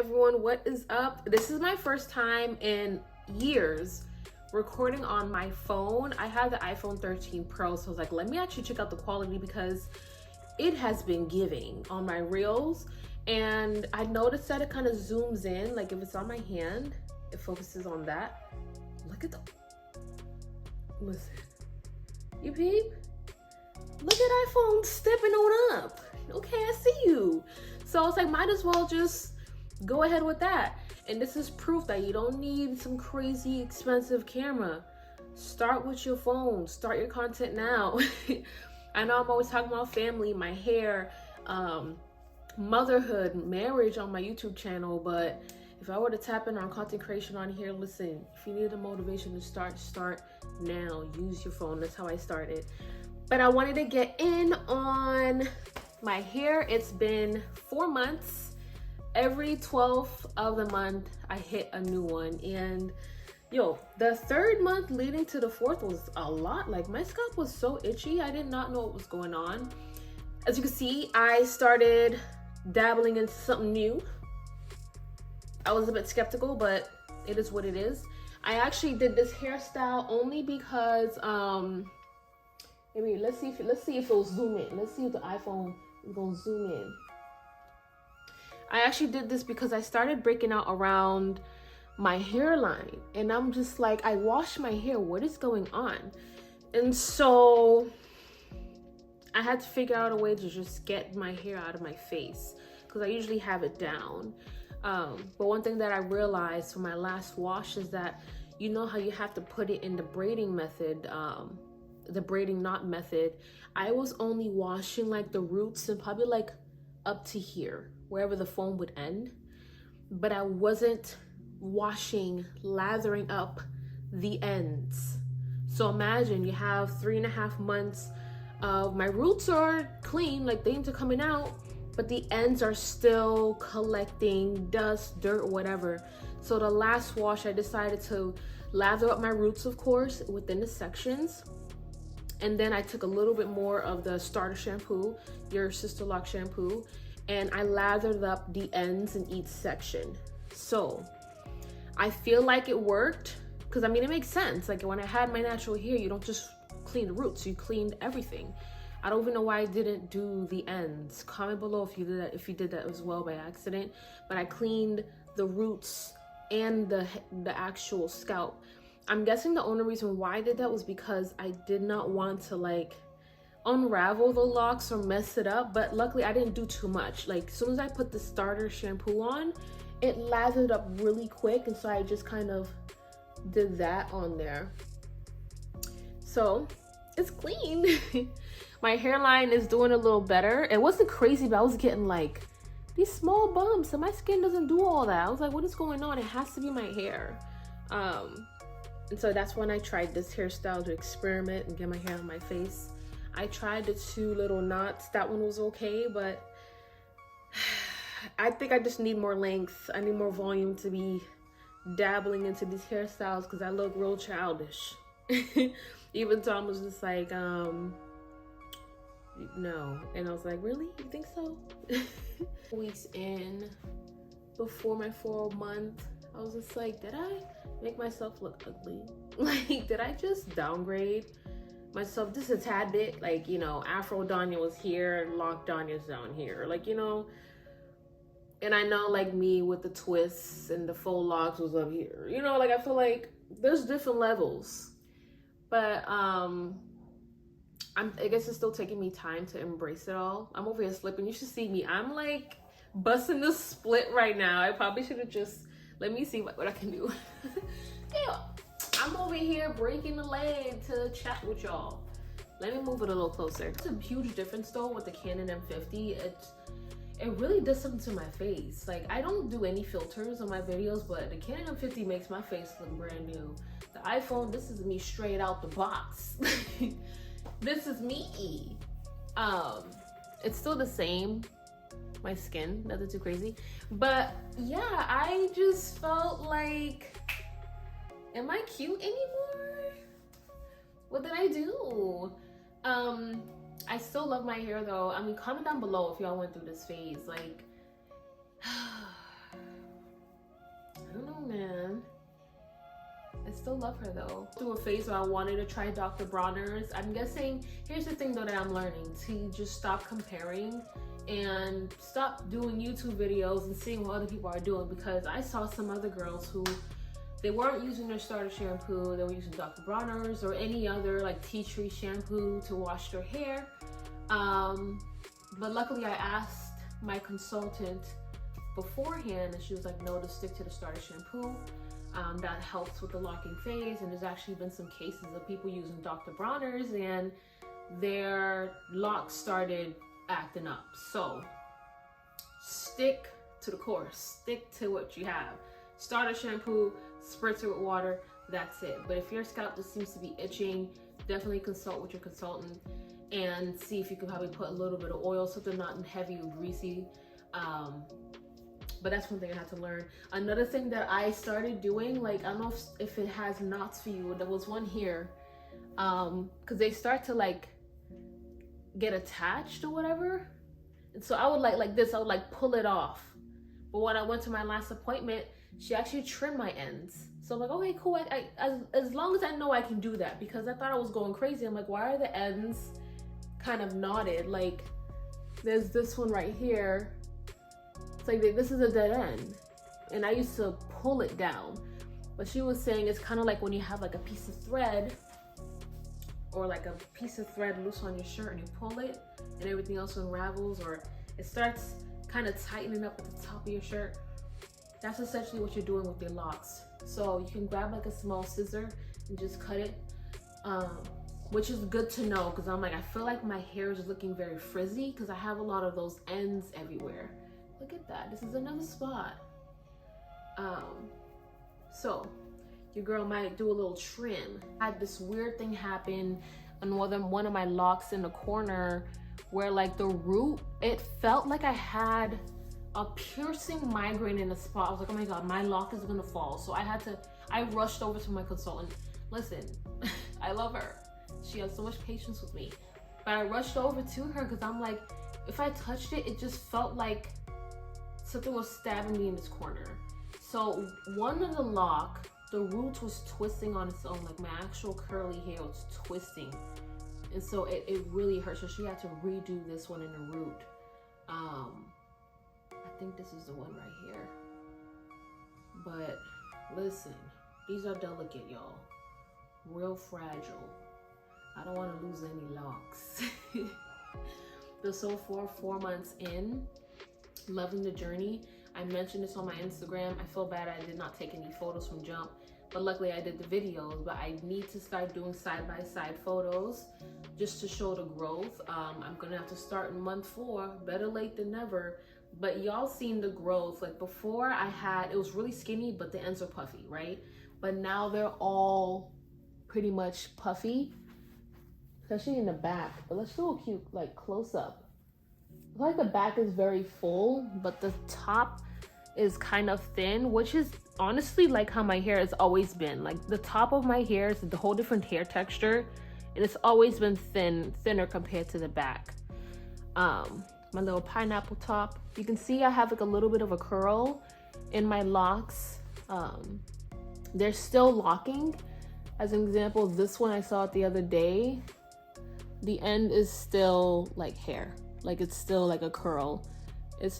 Everyone, what is up? This is my first time in years recording on my phone. I have the iPhone 13 Pro, so I was like, let me actually check out the quality because it has been giving on my reels. And I noticed that it kind of zooms in, like if it's on my hand, it focuses on that. Look at the, listen, you peep? Look at iPhone stepping on up. Okay, I see you. So I was like, might as well just go ahead with that. And this is proof that you don't need some crazy expensive camera. Start with your phone. Start your content now. I know I'm always talking about family, my hair, motherhood, marriage on my YouTube channel, but if I were to tap in on content creation on here, listen, if you need a motivation to start now. Use your phone. That's how I started. But I wanted to get in on my hair. It's been 4 months. Every 12th of the month, I hit a new one. And yo, the third month leading to the fourth was a lot. Like my scalp was so itchy. I did not know what was going on. As you can see, I started dabbling into something new. I was a bit skeptical, but it is what it is. I actually did this hairstyle only because, maybe let's see if it'll zoom in. Let's see if the iPhone is gonna zoom in. I actually did this because I started breaking out around my hairline, and I'm just like, I wash my hair, what is going on? And so I had to figure out a way to just get my hair out of my face because I usually have it down. But one thing that I realized for my last wash is that, you know how you have to put it in the braiding method, the braiding knot method. I was only washing like the roots and probably like up to here, wherever the foam would end, but I wasn't washing, lathering up the ends. So imagine you have 3.5 months of my roots are clean, like things are coming out, but the ends are still collecting dust, dirt, whatever. So the last wash, I decided to lather up my roots, of course, within the sections. And then I took a little bit more of the starter shampoo, your Sisterlocks shampoo, and I lathered up the ends in each section. So I feel like it worked because I mean, it makes sense. Like when I had my natural hair, you don't just clean the roots, you cleaned everything. I don't even know why I didn't do the ends. Comment below if you did that as well by accident. But I cleaned the roots and the actual scalp. I'm guessing the only reason why I did that was because I did not want to like unravel the locks or mess it up, but luckily I didn't do too much. Like as soon as I put the starter shampoo on, it lathered up really quick, and so I just kind of did that on there. So it's clean. My hairline is doing a little better. It wasn't crazy, but I was getting like these small bumps and my skin doesn't do all that. I was like, what is going on? It has to be my hair. And so that's when I tried this hairstyle to experiment and get my hair on my face. I tried the 2 little knots. That one was okay, but I think I just need more length. I need more volume to be dabbling into these hairstyles because I look real childish. Even Tom was just like, no. And I was like, really? You think so? Weeks in, before my 4 month, I was just like, did I make myself look ugly? Like, did I just downgrade myself just a tad bit? Like, you know, Afro Donnya was here and Lock Donya's down here. Like, you know, and I know like me with the twists and the faux locks was up here. You know, like I feel like there's different levels. But I guess it's still taking me time to embrace it all. I'm over here slipping. You should see me. I'm like busting the split right now. I probably should have just, let me see what I can do. Yeah, I'm over here breaking the leg to chat with y'all. Let me move it a little closer. It's a huge difference though with the Canon M50. It really does something to my face. Like I don't do any filters on my videos, but the Canon M50 makes my face look brand new. The iPhone, this is me straight out the box. This is me. It's still the same. My skin, nothing too crazy. But yeah, I just felt like, am I cute anymore? What did I do? I still love my hair though. I mean, comment down below if y'all went through this phase. Like, don't know, man. I still love her though. Through a phase where I wanted to try Dr. Bronner's. I'm guessing, here's the thing though that I'm learning, to just stop comparing and stop doing YouTube videos and seeing what other people are doing, because I saw some other girls who, they weren't using their starter shampoo, they were using Dr. Bronner's or any other like tea tree shampoo to wash their hair. But luckily I asked my consultant beforehand and she was like, no, to stick to the starter shampoo. That helps with the locking phase, and there's actually been some cases of people using Dr. Bronner's and their locks started acting up. So stick to the course, stick to what you have. Starter shampoo, spritz it with water, that's it. But if your scalp just seems to be itching, definitely consult with your consultant and see if you can probably put a little bit of oil, something not heavy or greasy. But that's one thing I had to learn. Another thing that I started doing, like, I don't know if it has knots for you, there was one here, because they start to like get attached or whatever. And so I would like this, I would like pull it off. But when I went to my last appointment, she actually trimmed my ends. So I'm like, okay, cool. As long as I know I can do that, because I thought I was going crazy. I'm like, why are the ends kind of knotted? Like, there's this one right here. It's like, this is a dead end. And I used to pull it down. But she was saying it's kind of like when you have like a piece of thread or like a piece of thread loose on your shirt and you pull it and everything else unravels, or it starts kind of tightening up at the top of your shirt. That's essentially what you're doing with your locks. So you can grab like a small scissor and just cut it, which is good to know, because I'm like, I feel like my hair is looking very frizzy because I have a lot of those ends everywhere. Look at that, this is another spot. So your girl might do a little trim. I had this weird thing happen on one of my locks in the corner where like the root, it felt like I had a piercing migraine in the spot. I was like, oh my God, my lock is gonna fall. So I rushed over to my consultant. Listen, I love her. She has so much patience with me. But I rushed over to her because I'm like, if I touched it, it just felt like something was stabbing me in this corner. So one of the lock, the root was twisting on its own, like my actual curly hair was twisting. And so it really hurt. So she had to redo this one in the root. I think this is the one right here. But listen, these are delicate, y'all. Real fragile. I don't want to lose any locks. But so far, 4 months in, loving the journey. I mentioned this on my Instagram. I feel bad I did not take any photos from jump, but luckily I did the videos. But I need to start doing side-by-side photos just to show the growth. I'm gonna have to start in month 4, better late than never. But y'all seen the growth. Like before it was really skinny, but the ends are puffy, right? But now they're all pretty much puffy, especially in the back. But let's do a cute like close up. Like the back is very full, but the top is kind of thin, which is honestly like how my hair has always been. Like the top of my hair is the whole different hair texture, and it's always been thinner compared to the back. My little pineapple top. You can see I have like a little bit of a curl in my locks. They're still locking. As an example, this one I saw it the other day. The end is still like hair. Like it's still like a curl. It's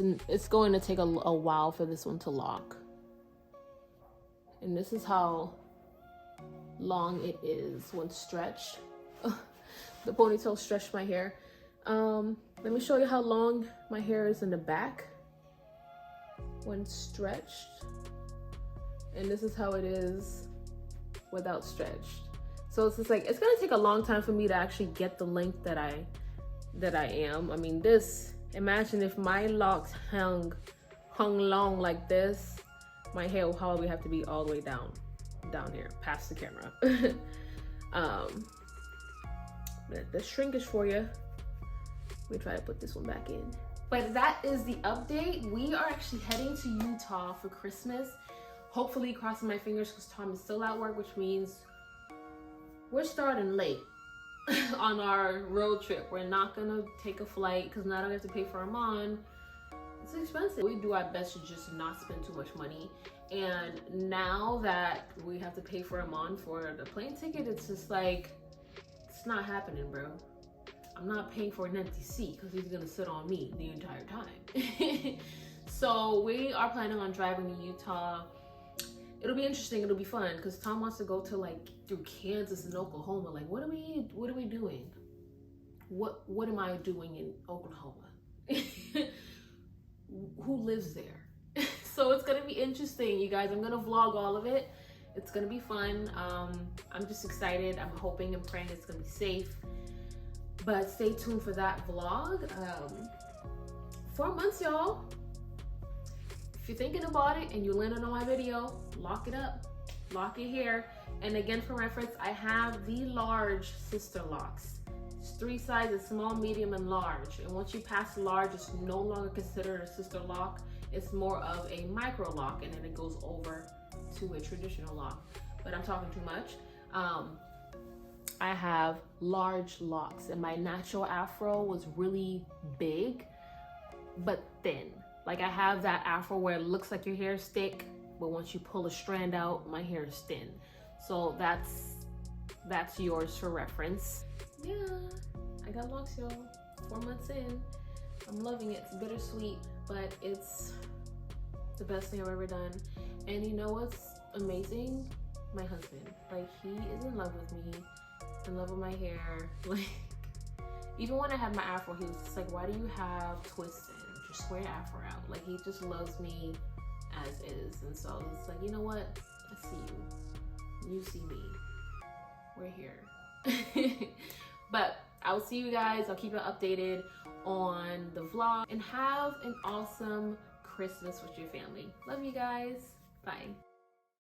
going to take a while for this one to lock. And this is how long it is when stretched. The ponytail stretched my hair. Let me show you how long my hair is in the back when stretched. And this is how it is without stretched. So it's just like, it's gonna take a long time for me to actually get the length that I am. I mean, imagine if my locks hung long like this, my hair will probably have to be all the way down here, past the camera. The shrinkage for you. Let me try to put this one back in. But that is the update. We are actually heading to Utah for Christmas. Hopefully, crossing my fingers, because Tom is still at work, which means we're starting late on our road trip. We're not gonna take a flight because now I have to pay for Armand. It's expensive. We do our best to just not spend too much money. And now that we have to pay for a month for the plane ticket, it's just like, it's not happening, bro. I'm not paying for an empty seat because he's gonna sit on me the entire time. So we are planning on driving to Utah. It'll be interesting, it'll be fun, because Tom wants to go to like through Kansas and Oklahoma. Like, what are we doing? What am I doing in Oklahoma? Who lives there? So it's gonna be interesting, you guys. I'm gonna vlog all of it. It's gonna be fun. I'm just excited. I'm hoping and praying it's gonna be safe. But stay tuned for that vlog. 4 months, y'all. If you're thinking about it and you landed on my video, lock it up, lock it here. And again, for reference, I have the large Sisterlocks. It's 3 sizes, small, medium, and large. And once you pass large, it's no longer considered a sister lock. It's more of a micro lock, and then it goes over to a traditional lock. But I'm talking too much. I have large locks, and my natural afro was really big, but thin. Like, I have that afro where it looks like your hair is thick, but once you pull a strand out, my hair is thin. So that's yours for reference. Yeah, I got locks, y'all. 4 months in. I'm loving it. It's bittersweet, but it's the best thing I've ever done. And you know what's amazing? My husband. Like, he is in love with me, in love with my hair. Like, even when I had my afro, he was just like, why do you have twists in? Just wear your afro out. Like, he just loves me as is. And so it's like, you know what? I see you. You see me. We're here. But I'll see you guys. I'll keep you updated on the vlog. And have an awesome Christmas with your family. Love you guys. Bye.